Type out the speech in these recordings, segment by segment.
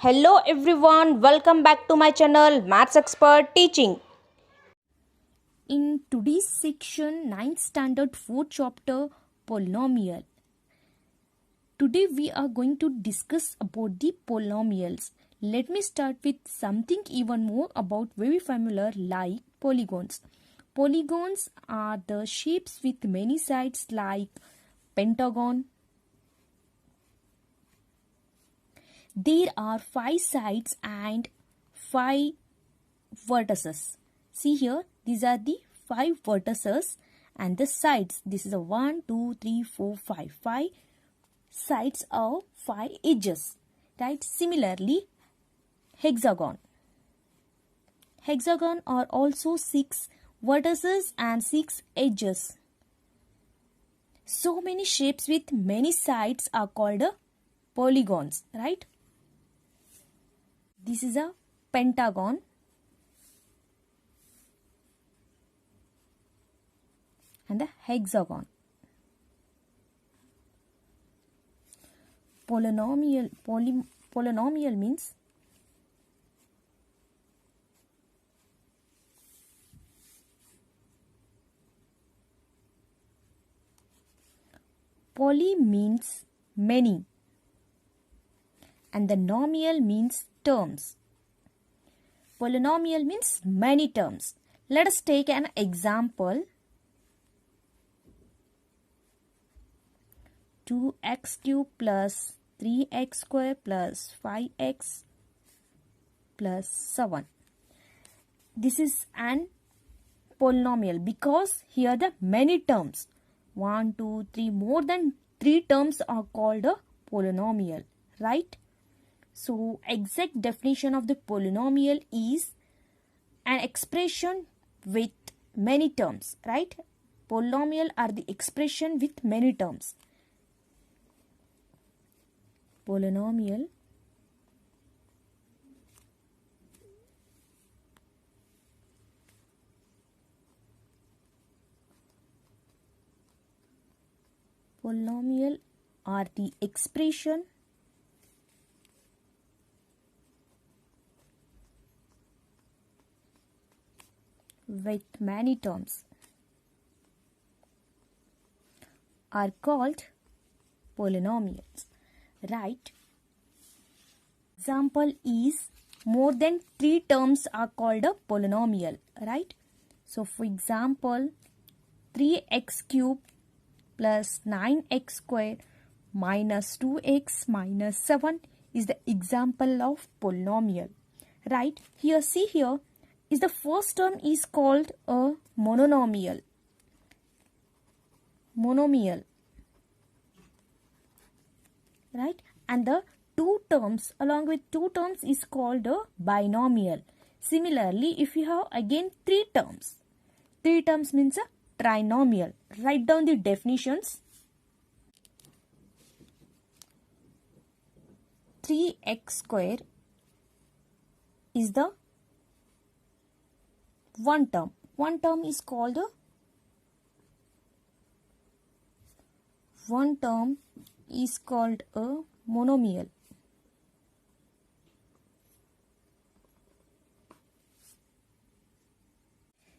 Hello everyone, welcome back to my channel Maths Expert Teaching. In today's section 9th standard 4th chapter polynomial. Today we are going to discuss about the polynomials. Let me start with something even more about very familiar like polygons. Polygons are the shapes with many sides like pentagon. There are 5 sides and 5 vertices. See here, these are the 5 vertices and the sides. This is a 1, 2, 3, 4, 5. 5 sides of 5 edges. Right? Similarly, hexagon. Hexagon are also 6 vertices and 6 edges. So many shapes with many sides are called polygons. Right? This is a pentagon. And the hexagon. Polynomial means poly means many and the nomial means terms. Polynomial means many terms. Let us take an example. 2x cube plus 3x square plus 5x plus 7. This is an polynomial because here the many terms 1, 2, 3 more than 3 terms are called a polynomial, right? So exact definition of the polynomial is an expression with many terms, right? Polynomial are the expression with many terms. Polynomial are the expression with many terms are called polynomials, right? Example is more than 3 terms are called a polynomial, right? So for example, 3x cube plus 9x square minus 2x minus 7 is the example of polynomial, right? Here, see here, is the first term is called a monomial, right? And the two terms along with 2 terms is called a binomial. Similarly, if you have again 3 terms means a trinomial. Write down the definitions. 3x square is the one term. One term is called a monomial.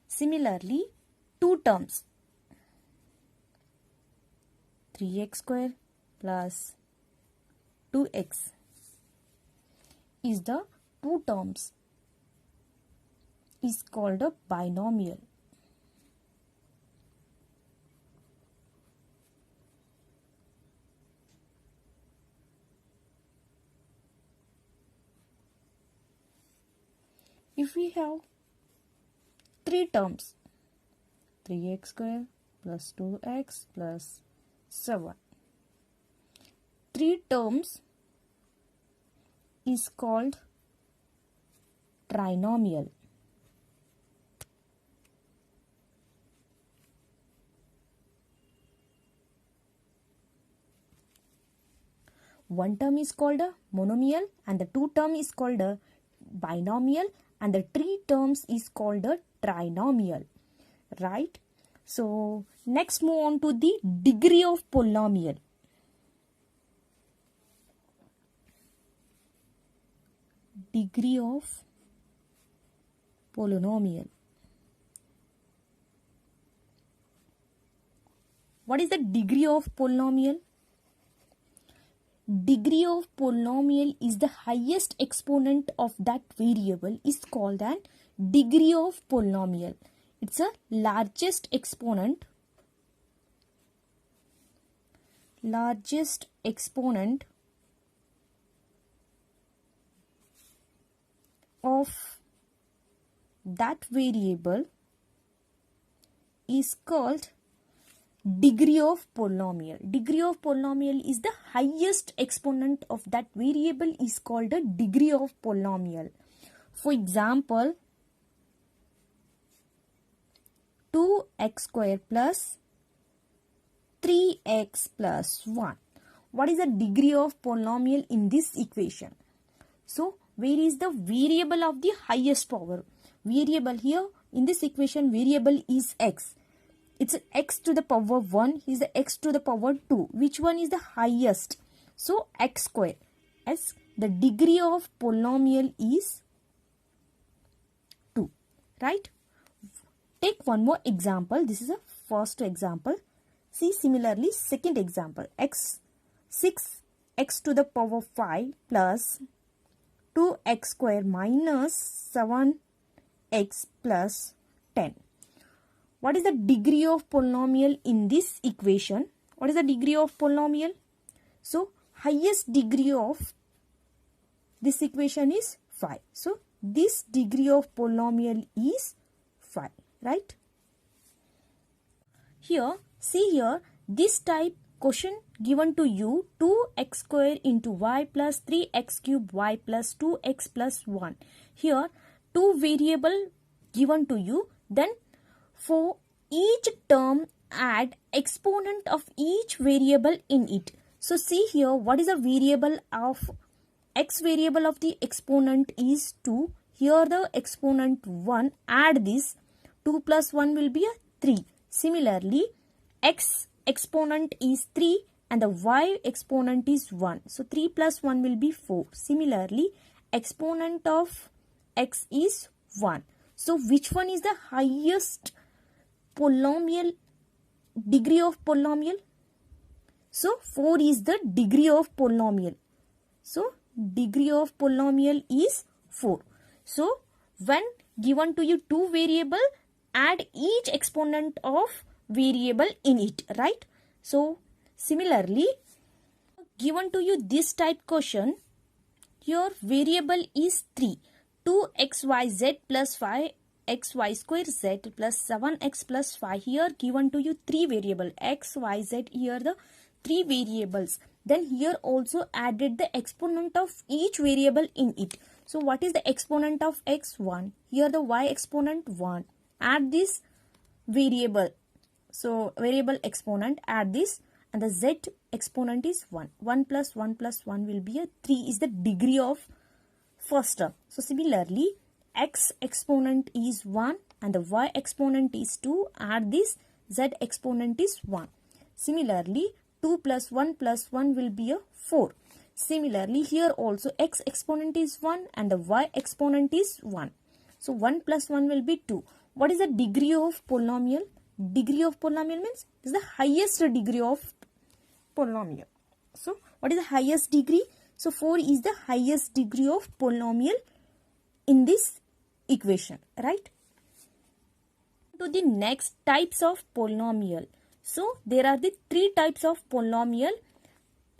Similarly, 2 terms 3x square plus 2x is the 2 terms is called a binomial. If we have 3 terms 3x square plus 2x plus 7, 3 terms is called trinomial. One term is called a monomial and the 2 term is called a binomial and the 3 terms is called a trinomial, right? So next move on to the degree of polynomial. degree of polynomial. What is the degree of polynomial? Degree of polynomial is the highest exponent of that variable is called an degree of polynomial. It's a largest exponent of that variable is called degree of polynomial. Degree of polynomial is the highest exponent of that variable is called a degree of polynomial. For example, 2x square plus 3x plus 1. What is the degree of polynomial in this equation? So, where is the variable of the highest power? Variable here in this equation, variable is x. It's x to the power 1 is the x to the power 2. Which one is the highest? So, x square. As the degree of polynomial is 2. Right? Take one more example. This is a first example. See similarly second example. 6x to the power 5 plus 2x square minus 7x plus 10. What is the degree of polynomial in this equation? What is the degree of polynomial? So, highest degree of this equation is 5. So, this degree of polynomial is 5. Right? Here, see here, this type question given to you 2x square into y plus 3x cube y plus 2x plus 1. Here, two variable given to you. Then, for each term, add exponent of each variable in it. So, see here, what is the variable of x variable of the exponent is 2. Here, the exponent 1. Add this. 2 plus 1 will be a 3. Similarly, x exponent is 3 and the y exponent is 1. So, 3 plus 1 will be 4. Similarly, exponent of x is 1. So, which one is the highest polynomial, degree of polynomial? So, 4 is the degree of polynomial. So, degree of polynomial is 4. So, when given to you two variable, add each exponent of variable in it, right? So, similarly, given to you this type question, your variable is 3. 2xyz plus 5xy square z plus 7x plus 5. Here given to you 3 variable x, y, z. Here the 3 variables. Then here also added the exponent of each variable in it. So, what is the exponent of x? 1. Here the y exponent 1. Add this variable. So, variable exponent, add this, and the z exponent is 1. 1 plus 1 plus 1 will be a 3 is the degree of first term. So, similarly, x exponent is 1 and the y exponent is 2. Add this, z exponent is 1. Similarly, 2 plus 1 will be a 4. Similarly, here also x exponent is 1 and the y exponent is 1. So, 1 plus 1 will be 2. What is the degree of polynomial? Degree of polynomial means is the highest degree of polynomial. So, what is the highest degree? So, 4 is the highest degree of polynomial in this equation, right? To the next types of polynomial. So, there are the 3 types of polynomial: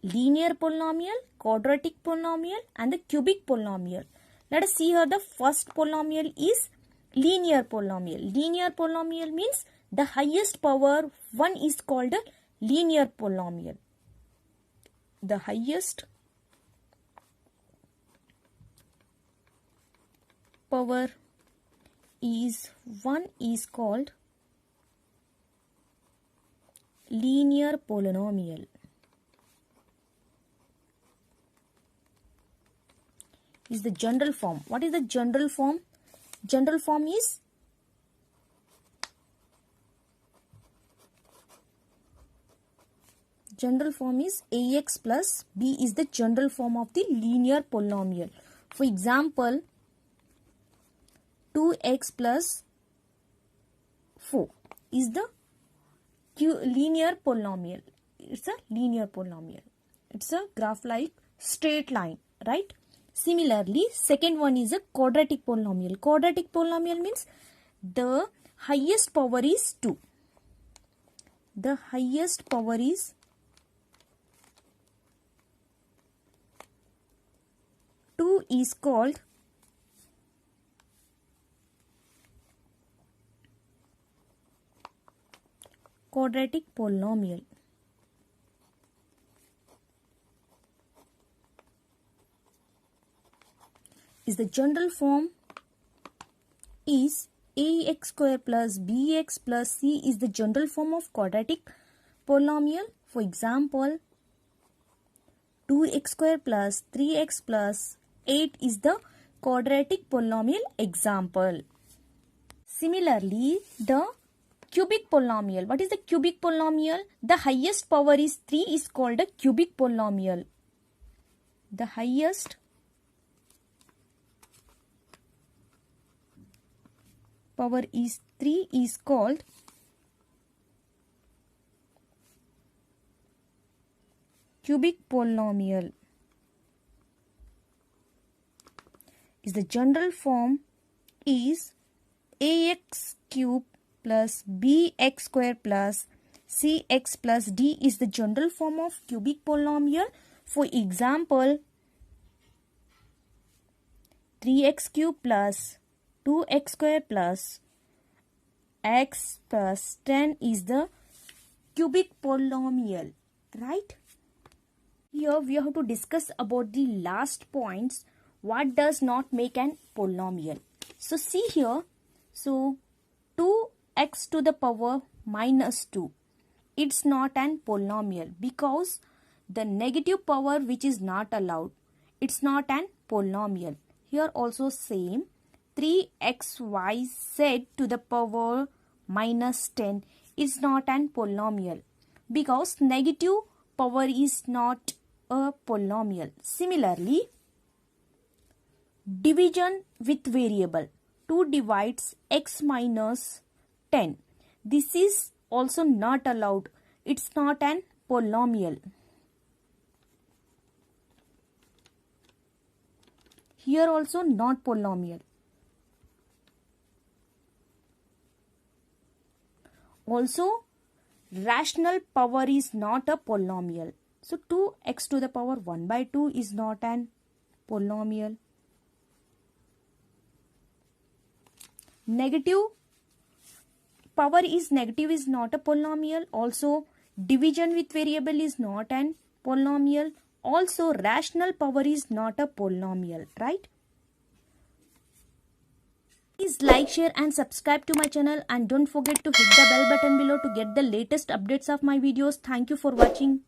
linear polynomial, quadratic polynomial and the cubic polynomial. Let us see here the first polynomial is linear polynomial. Linear polynomial means the highest power 1 is called a linear polynomial. The highest power is 1 is called linear polynomial. Is the general form. What is the general form? General form is ax plus b is the general form of the linear polynomial. For example, 2x plus 4 is the linear polynomial. It's a linear polynomial. It's a graph like straight line, right? Similarly, second one is a quadratic polynomial. Quadratic polynomial means the highest power is 2. The highest power is 2 is called quadratic polynomial. Is the general form is ax square plus bx plus c is the general form of quadratic polynomial. For example, 2x square plus 3x plus 8 is the quadratic polynomial example. Similarly, the cubic polynomial. What is the cubic polynomial? The highest power is 3 is called a cubic polynomial. The highest power is 3 is called cubic polynomial. Is the general form is ax cube plus bx square plus cx plus d is the general form of cubic polynomial. For example, 3x cube plus 2x square plus x plus 10 is the cubic polynomial, right? Here we have to discuss about the last points. What does not make an polynomial? So see here. So 2x to the power minus 2. It's not an polynomial because the negative power which is not allowed. It's not an polynomial. Here also same. 3xyz to the power minus 10 is not an polynomial because negative power is not a polynomial. Similarly, division with variable. 2 divides x minus 10. This is also not allowed. It's not an polynomial. Here also not polynomial. Also, rational power is not a polynomial. So 2x to the power 1 by 2 is not an polynomial. Negative power is negative is not a polynomial. Also, division with variable is not an polynomial. Also, rational power is not a polynomial, right? Please like, share and subscribe to my channel and don't forget to hit the bell button below to get the latest updates of my videos. Thank you for watching.